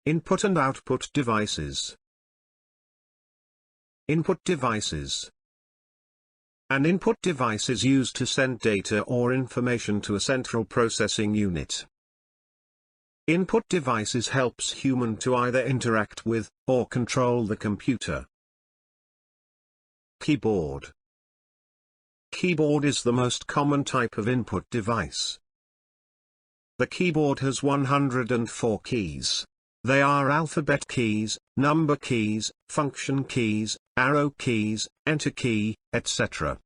Input and output devices. Input devices. An input device is used to send data or information to a central processing unit. Input devices helps human to either interact with, or control the computer. Keyboard. Keyboard is the most common type of input device. The keyboard has 104 keys. They are alphabet keys, number keys, function keys, arrow keys, enter key, etc.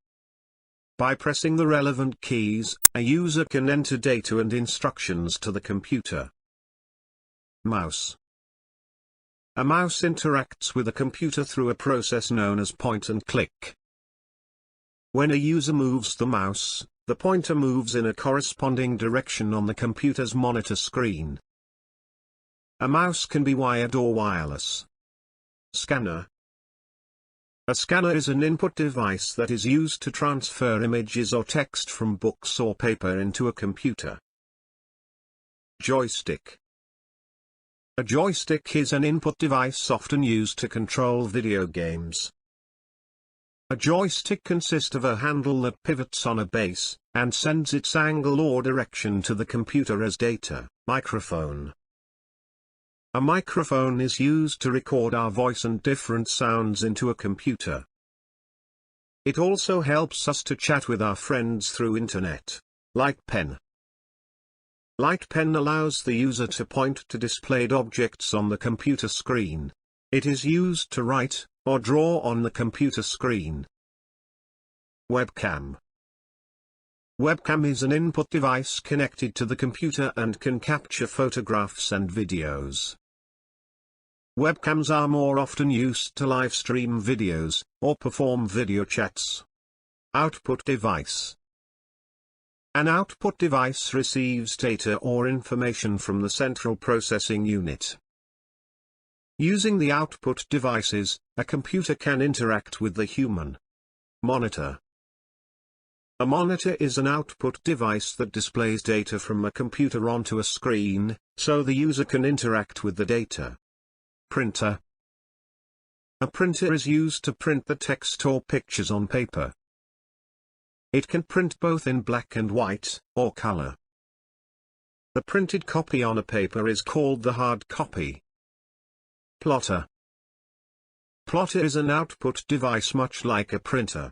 By pressing the relevant keys, a user can enter data and instructions to the computer. Mouse. A mouse interacts with a computer through a process known as point and click. When a user moves the mouse, the pointer moves in a corresponding direction on the computer's monitor screen. A mouse can be wired or wireless. Scanner. A scanner is an input device that is used to transfer images or text from books or paper into a computer. Joystick. A joystick is an input device often used to control video games. A joystick consists of a handle that pivots on a base, and sends its angle or direction to the computer as data. Microphone. A microphone is used to record our voice and different sounds into a computer. It also helps us to chat with our friends through internet. Light pen. Light pen allows the user to point to displayed objects on the computer screen. It is used to write, or draw on the computer screen. Webcam. Webcam is an input device connected to the computer and can capture photographs and videos. Webcams are more often used to live stream videos, or perform video chats. Output device. An output device receives data or information from the central processing unit. Using the output devices, a computer can interact with the human. Monitor. A monitor is an output device that displays data from a computer onto a screen, so the user can interact with the data. Printer. A printer is used to print the text or pictures on paper. It can print both in black and white, or color. The printed copy on a paper is called the hard copy. Plotter. Plotter is an output device much like a printer.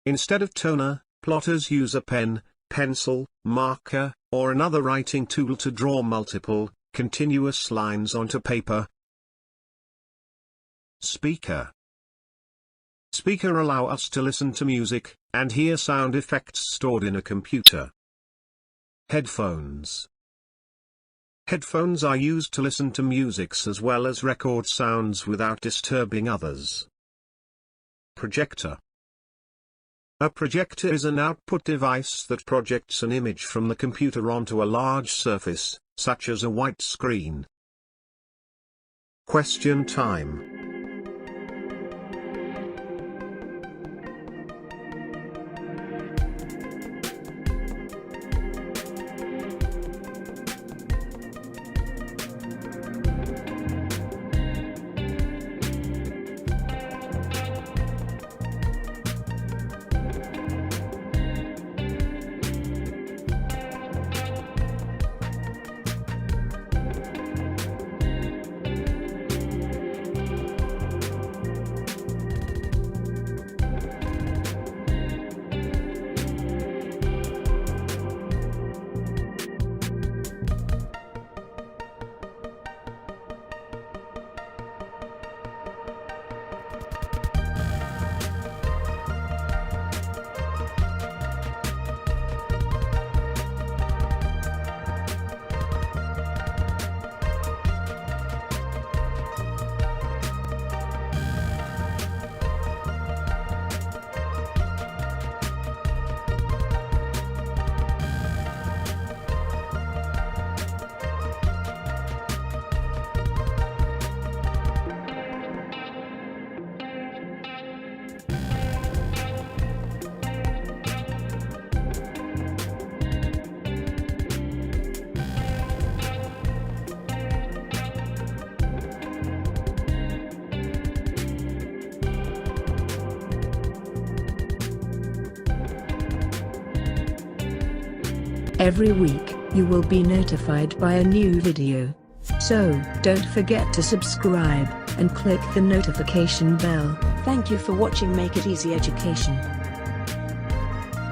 Instead of toner, plotters use a pen, pencil, marker, or another writing tool to draw multiple, continuous lines onto paper. Speaker. Speaker allow us to listen to music, and hear sound effects stored in a computer. Headphones. Headphones are used to listen to music as well as record sounds without disturbing others. Projector. A projector is an output device that projects an image from the computer onto a large surface, such as a white screen. Question time. Every week, you will be notified by a new video. So, don't forget to subscribe, and click the notification bell. Thank you for watching Make It Easy Education.